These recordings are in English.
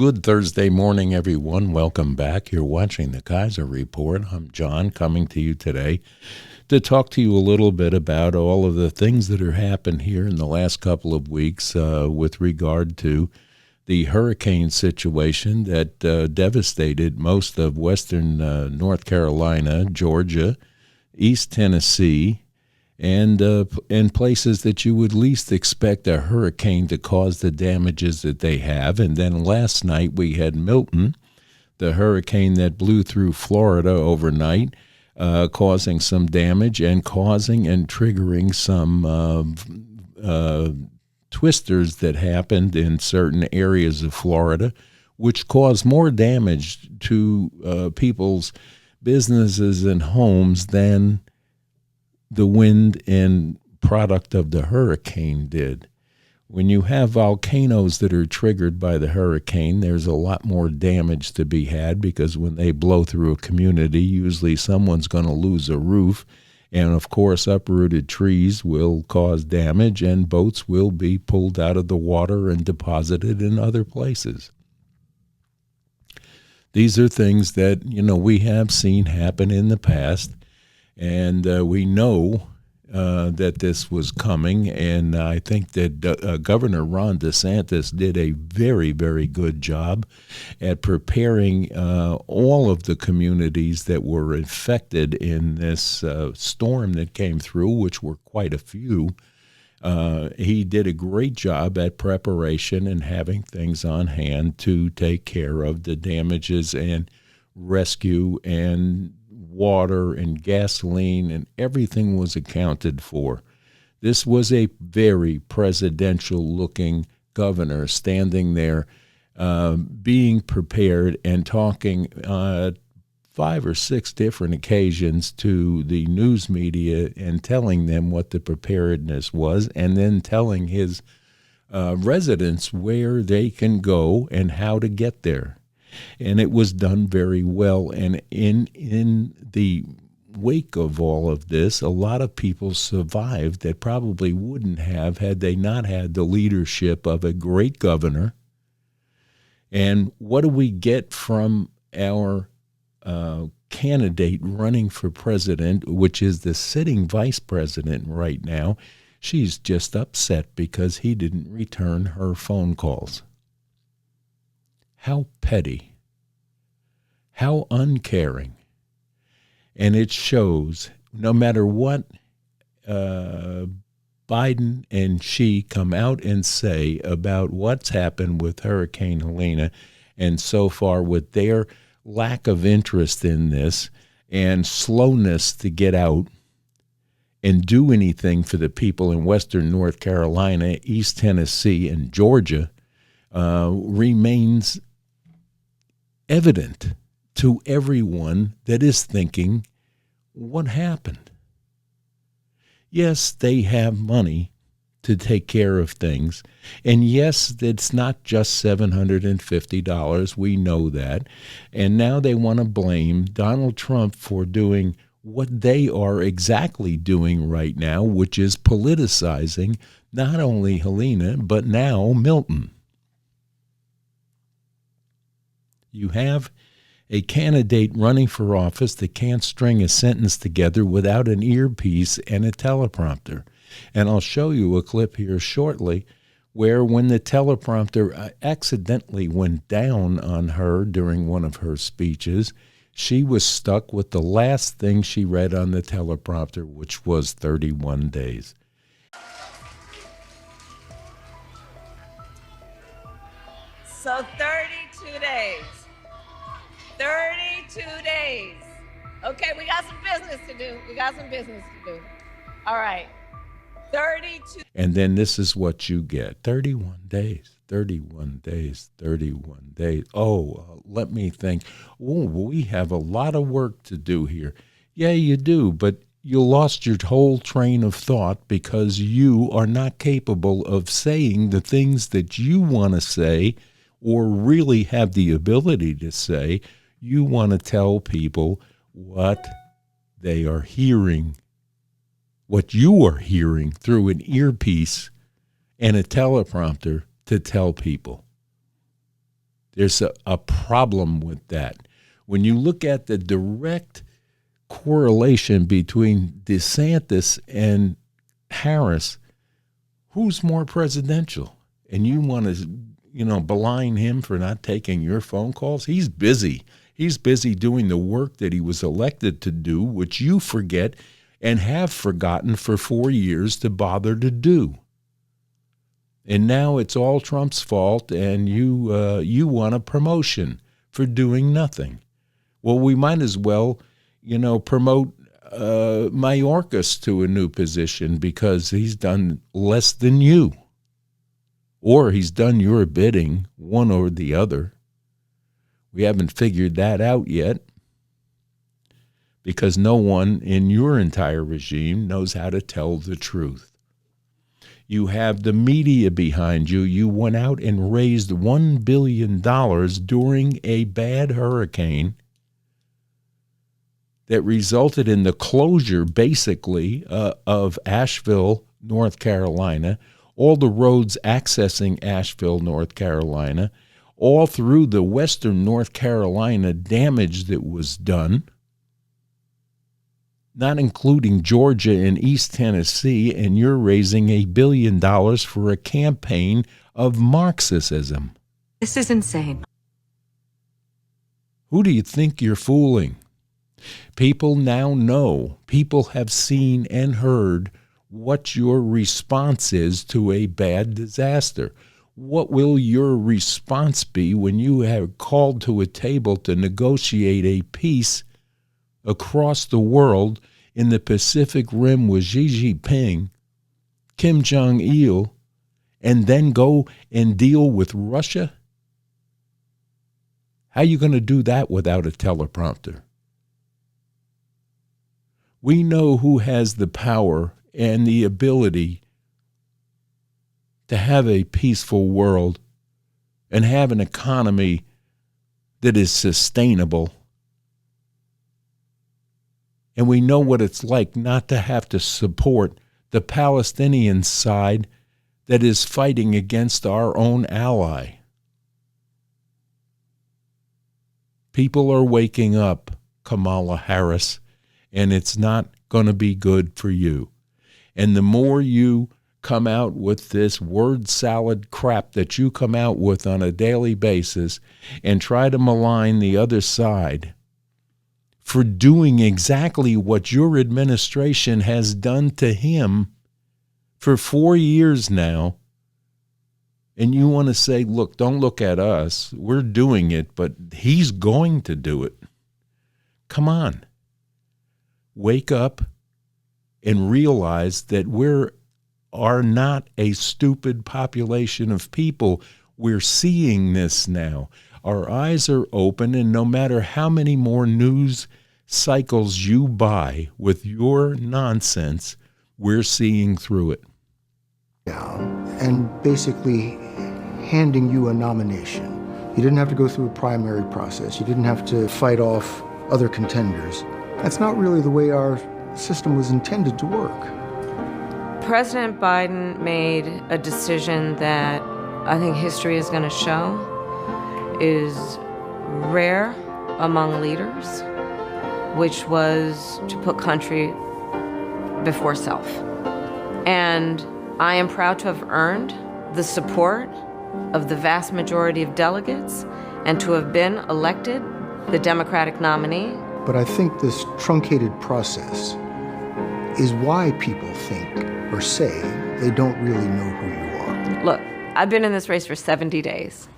Good Thursday morning, everyone. Welcome back. You're watching the Kaiser Report. I'm John, coming to you today to talk to you a little bit about all of the things that are happened here in the last couple of weeks with regard to the hurricane situation that devastated most of western North Carolina, Georgia, East Tennessee, and places that you would least expect a hurricane to cause the damages that they have. And then last night we had Milton, the hurricane that blew through Florida overnight, causing some damage and causing and triggering some twisters that happened in certain areas of Florida, which caused more damage to people's businesses and homes than the wind and product of the hurricane did. When you have volcanoes that are triggered by the hurricane, there's a lot more damage to be had, because when they blow through a community, usually someone's going to lose a roof. And of course, uprooted trees will cause damage, and boats will be pulled out of the water and deposited in other places. These are things that, we have seen happen in the past. And we know that this was coming, and I think that Governor Ron DeSantis did a very, very good job at preparing all of the communities that were affected in this storm that came through, which were quite a few. He did a great job at preparation and having things on hand to take care of the damages and rescue, and water and gasoline and everything was accounted for. This was a very presidential-looking governor standing there, being prepared and talking 5 or 6 different occasions to the news media and telling them what the preparedness was, and then telling his residents where they can go and how to get there. And it was done very well. And in the wake of all of this, a lot of people survived that probably wouldn't have had they not had the leadership of a great governor. And what do we get from our candidate running for president, which is the sitting vice president right now? She's just upset because he didn't return her phone calls. How petty, how uncaring. And it shows, no matter what Biden and she come out and say about what's happened with Hurricane Helene, and so far with their lack of interest in this and slowness to get out and do anything for the people in western North Carolina, East Tennessee, and Georgia, remains evident to everyone that is thinking, what happened? Yes, they have money to take care of things. And yes, it's not just $750. We know that. And now they want to blame Donald Trump for doing what they are exactly doing right now, which is politicizing not only Helene, but now Milton. You have a candidate running for office that can't string a sentence together without an earpiece and a teleprompter. And I'll show you a clip here shortly where, when the teleprompter accidentally went down on her during one of her speeches, she was stuck with the last thing she read on the teleprompter, which was 31 days. So 32 days. 32 days. Okay, we got some business to do. All right. 32. And then this is what you get. 31 days. Oh, let me think. Oh, we have a lot of work to do here. Yeah, you do, but you lost your whole train of thought because you are not capable of saying the things that you want to say or really have the ability to say. You want to tell people what they are hearing, what you are hearing through an earpiece and a teleprompter to tell people. There's a problem with that. When you look at the direct correlation between DeSantis and Harris, who's more presidential? And you want to, beline him for not taking your phone calls? He's busy. He's busy doing the work that he was elected to do, which you forget and have forgotten for 4 years to bother to do. And now it's all Trump's fault, and you want a promotion for doing nothing. Well, we might as well, promote Mayorkas to a new position because he's done less than you. Or he's done your bidding, one or the other. We haven't figured that out yet because no one in your entire regime knows how to tell the truth. You have the media behind you. You went out and raised $1 billion during a bad hurricane that resulted in the closure, basically, of Asheville, North Carolina, all the roads accessing Asheville, North Carolina, all through the western North Carolina damage that was done, not including Georgia and East Tennessee, and you're raising $1 billion for a campaign of Marxism. This is insane. Who do you think you're fooling? People now know, people have seen and heard what your response is to a bad disaster. What will your response be when you have called to a table to negotiate a peace across the world in the Pacific Rim with Xi Jinping, Kim Jong-il, and then go and deal with Russia? How are you going to do that without a teleprompter? We know who has the power and the ability to have a peaceful world and have an economy that is sustainable. And we know what it's like not to have to support the Palestinian side that is fighting against our own ally. People are waking up, Kamala Harris, and it's not going to be good for you. And the more you come out with this word salad crap that you come out with on a daily basis and try to malign the other side for doing exactly what your administration has done to him for 4 years now, and you want to say, look, don't look at us. We're doing it, but he's going to do it. Come on. Wake up and realize that we are not a stupid population of people. We're seeing this now. Our eyes are open, and no matter how many more news cycles you buy with your nonsense, we're seeing through it. And basically handing you a nomination. You didn't have to go through a primary process. You didn't have to fight off other contenders. That's not really the way our system was intended to work. President Biden made a decision that I think history is going to show is rare among leaders, which was to put country before self. And I am proud to have earned the support of the vast majority of delegates and to have been elected the Democratic nominee. But I think this truncated process is why people think or say they don't really know who you are. Look, I've been in this race for 70 days.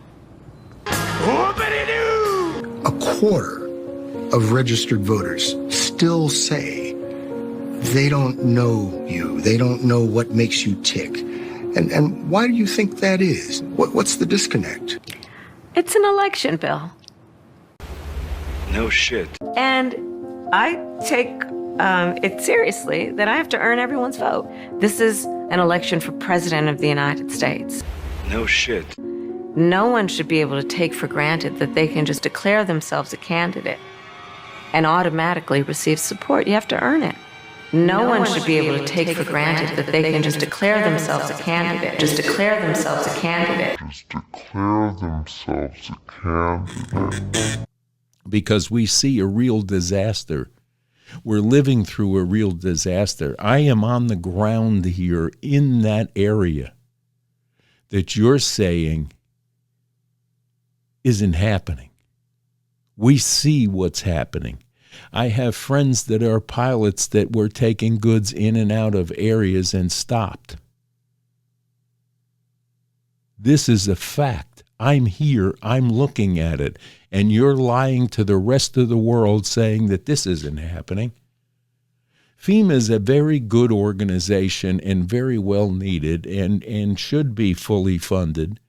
A quarter of registered voters still say they don't know you. They don't know what makes you tick. And why do you think that is? What's the disconnect? It's an election, Bill. No shit. And I take it seriously that I have to earn everyone's vote. This is an election for President of the United States. No shit. No one should be able to take for granted that they can just declare themselves a candidate and automatically receive support. You have to earn it. No one should be able to take for granted that they can just declare themselves a candidate. Because we see a real disaster. We're living through a real disaster. I am on the ground here in that area that you're saying isn't happening. We see what's happening. I have friends that are pilots that were taking goods in and out of areas and stopped. This is a fact. I'm here, I'm looking at it, and you're lying to the rest of the world saying that this isn't happening. FEMA is a very good organization and very well needed and should be fully funded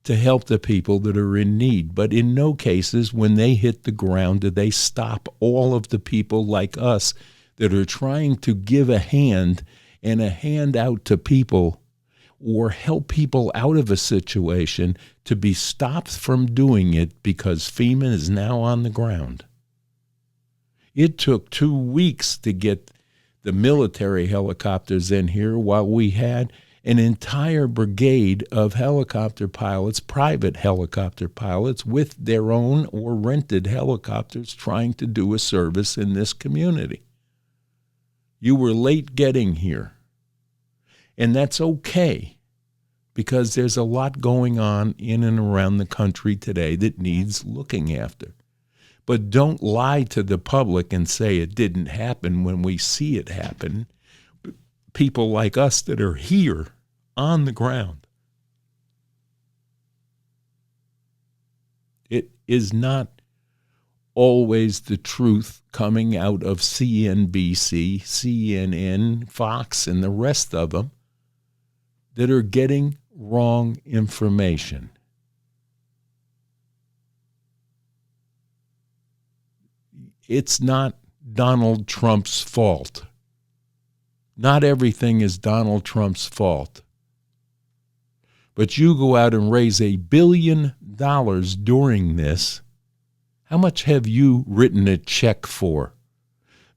to help the people that are in need. But in no cases, when they hit the ground, do they stop all of the people like us that are trying to give a hand and a hand out to people or help people out of a situation to be stopped from doing it because FEMA is now on the ground. It took 2 weeks to get the military helicopters in here while we had an entire brigade of helicopter pilots, private helicopter pilots, with their own or rented helicopters trying to do a service in this community. You were late getting here. And that's okay, because there's a lot going on in and around the country today that needs looking after. But don't lie to the public and say it didn't happen when we see it happen. People like us that are here on the ground. It is not always the truth coming out of CNBC, CNN, Fox, and the rest of them that are getting wrong information. It's not Donald Trump's fault. Not everything is Donald Trump's fault. But you go out and raise $1 billion during this. How much have you written a check for?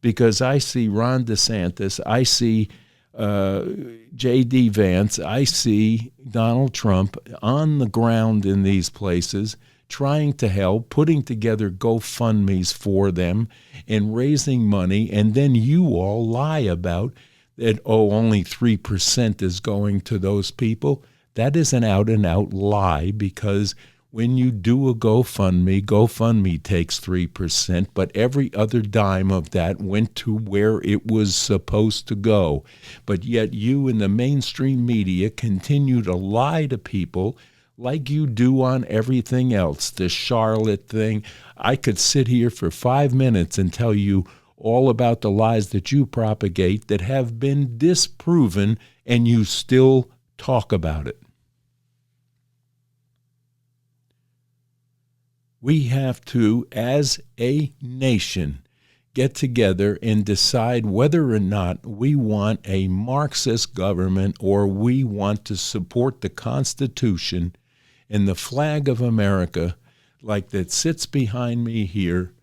Because I see Ron DeSantis, I see J.D. Vance, I see Donald Trump on the ground in these places trying to help, putting together GoFundMes for them and raising money, and then you all lie about that, only 3% is going to those people. That is an out-and-out lie, because when you do a GoFundMe takes 3%, but every other dime of that went to where it was supposed to go. But yet you in the mainstream media continue to lie to people like you do on everything else. The Charlotte thing, I could sit here for 5 minutes and tell you all about the lies that you propagate that have been disproven, and you still talk about it. We have to, as a nation, get together and decide whether or not we want a Marxist government or we want to support the Constitution and the flag of America, like that sits behind me here,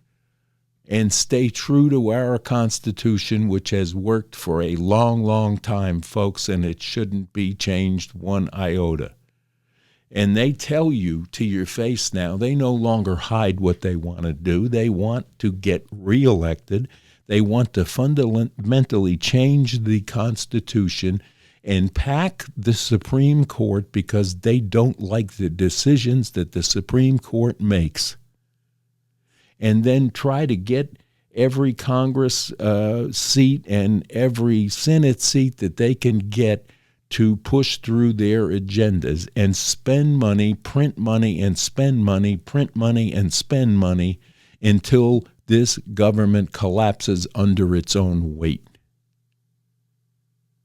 and stay true to our Constitution, which has worked for a long, long time, folks, and it shouldn't be changed one iota. And they tell you to your face now, they no longer hide what they want to do. They want to get reelected. They want to fundamentally change the Constitution and pack the Supreme Court because they don't like the decisions that the Supreme Court makes. And then try to get every Congress seat and every Senate seat that they can get to push through their agendas and spend money, print money and spend money, print money and spend money until this government collapses under its own weight.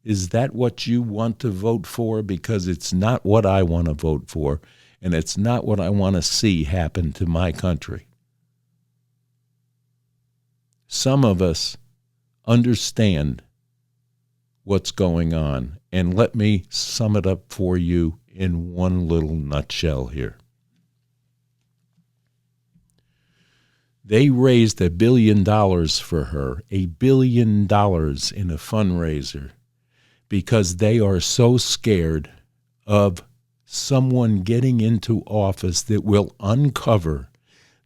Is that what you want to vote for? Because it's not what I want to vote for, and it's not what I want to see happen to my country. Some of us understand what's going on, and let me sum it up for you in one little nutshell here. They raised $1 billion for her, $1 billion in a fundraiser, because they are so scared of someone getting into office that will uncover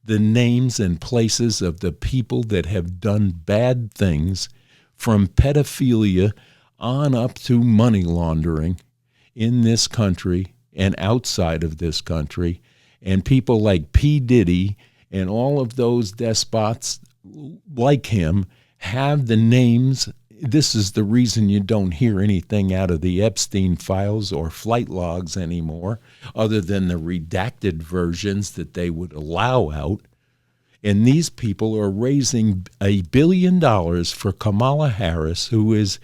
the names and places of the people that have done bad things, from pedophilia on up to money laundering in this country and outside of this country, and people like P. Diddy and all of those despots like him have the names. This is the reason you don't hear anything out of the Epstein files or flight logs anymore, other than the redacted versions that they would allow out. And these people are raising $1 billion for Kamala Harris, who is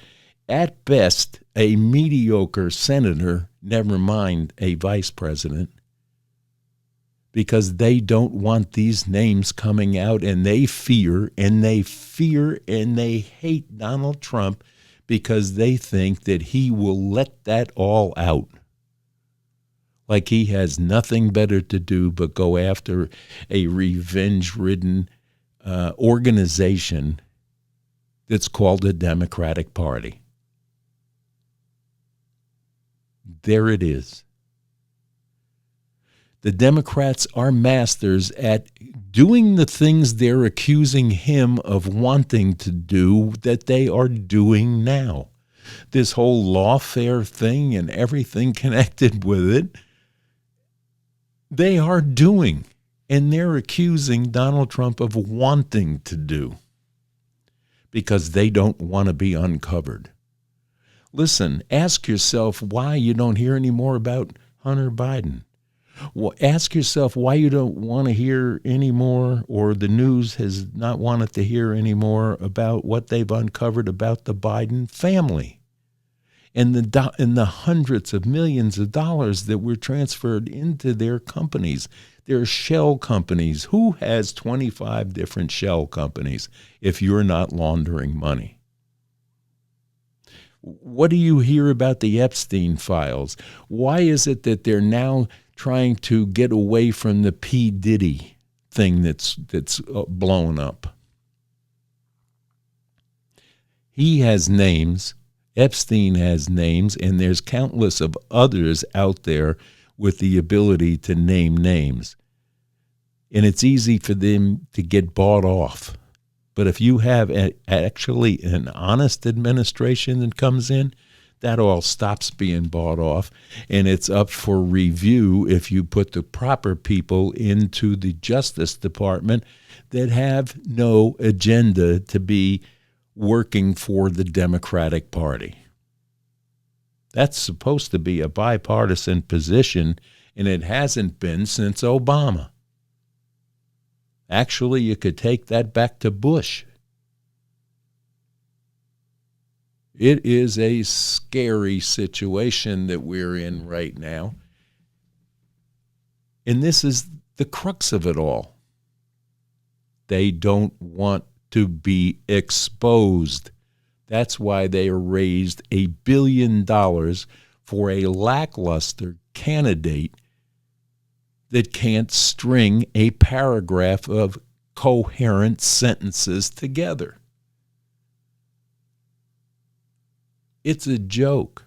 at best a mediocre senator, never mind a vice president, because they don't want these names coming out, and they fear and they hate Donald Trump because they think that he will let that all out. Like he has nothing better to do but go after a revenge-ridden organization that's called the Democratic Party. There it is. The Democrats are masters at doing the things they're accusing him of wanting to do that they are doing now. This whole lawfare thing and everything connected with it, they are doing, and they're accusing Donald Trump of wanting to do because they don't want to be uncovered. Listen, ask yourself why you don't hear any more about Hunter Biden. Well, ask yourself why you don't want to hear any more, or the news has not wanted to hear any more about what they've uncovered about the Biden family and the hundreds of millions of dollars that were transferred into their companies, their shell companies. Who has 25 different shell companies if you're not laundering money? What do you hear about the Epstein files? Why is it that they're now trying to get away from the P. Diddy thing that's blown up? He has names. Epstein has names, and there's countless of others out there with the ability to name names. And it's easy for them to get bought off. But if you have actually an honest administration that comes in, that all stops being bought off, and it's up for review if you put the proper people into the Justice Department that have no agenda to be working for the Democratic Party. That's supposed to be a bipartisan position, and it hasn't been since Obama. Actually, you could take that back to Bush. It is a scary situation that we're in right now. And this is the crux of it all. They don't want to be exposed. That's why they raised $1 billion for a lackluster candidate that can't string a paragraph of coherent sentences together. It's a joke.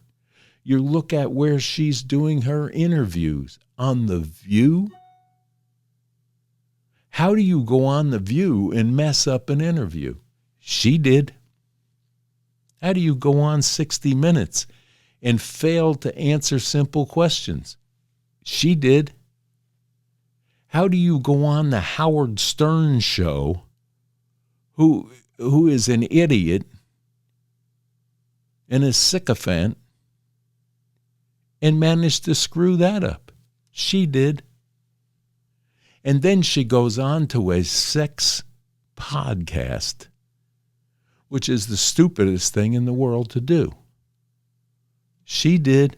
You look at where she's doing her interviews on The View. How do you go on The View and mess up an interview? She did. How do you go on 60 Minutes and fail to answer simple questions? She did. How do you go on the Howard Stern show, who is an idiot and a sycophant, and manage to screw that up? She did. And then she goes on to a sex podcast, which is the stupidest thing in the world to do. She did.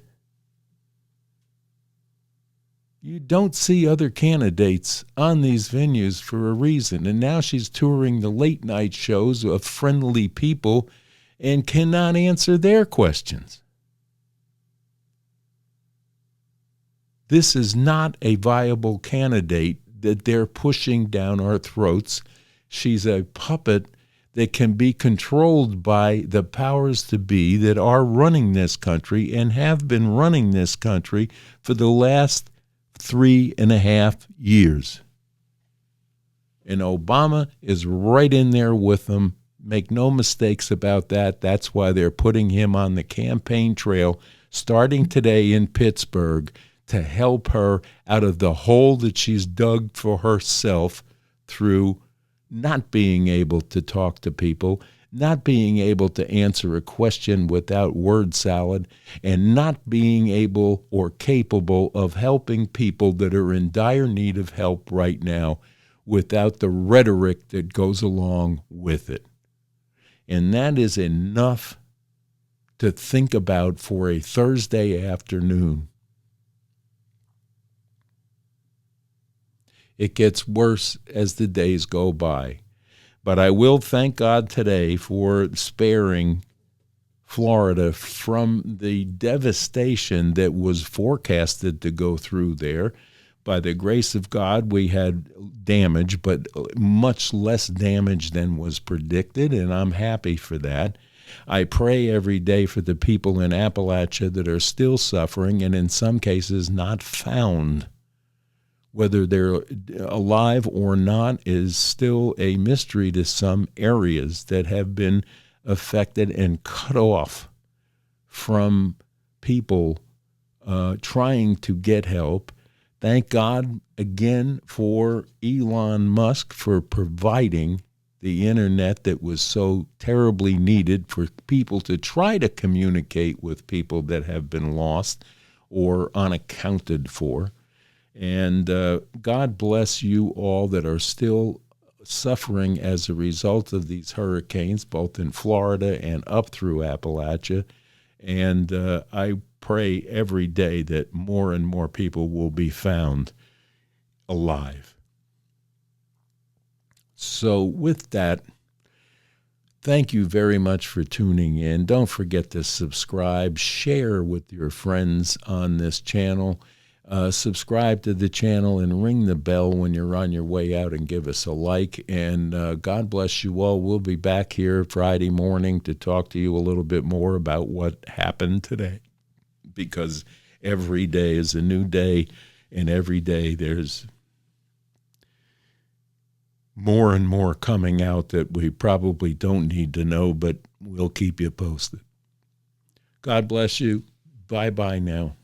You don't see other candidates on these venues for a reason. And now she's touring the late night shows of friendly people and cannot answer their questions. This is not a viable candidate that they're pushing down our throats She's a puppet that can be controlled by the powers to be that are running this country and have been running this country for the last 3.5 years. And Obama is right in there with them. Make no mistakes about that. That's why they're putting him on the campaign trail starting today in Pittsburgh to help her out of the hole that she's dug for herself through not being able to talk to people, not being able to answer a question without word salad, and not being able or capable of helping people that are in dire need of help right now without the rhetoric that goes along with it. And that is enough to think about for a Thursday afternoon. It gets worse as the days go by. But I will thank God today for sparing Florida from the devastation that was forecasted to go through there. By the grace of God, we had damage, but much less damage than was predicted, and I'm happy for that. I pray every day for the people in Appalachia that are still suffering and in some cases not found. Whether they're alive or not is still a mystery to some areas that have been affected and cut off from people trying to get help. Thank God again for Elon Musk for providing the internet that was so terribly needed for people to try to communicate with people that have been lost or unaccounted for. And God bless you all that are still suffering as a result of these hurricanes, both in Florida and up through Appalachia. And I pray every day that more and more people will be found alive. So with that, thank you very much for tuning in. Don't forget to subscribe, share with your friends on this channel. Subscribe to the channel and ring the bell when you're on your way out and give us a like. And God bless you all. We'll be back here Friday morning to talk to you a little bit more about what happened today. Because every day is a new day, and every day there's more and more coming out that we probably don't need to know, but we'll keep you posted. God bless you. Bye-bye now.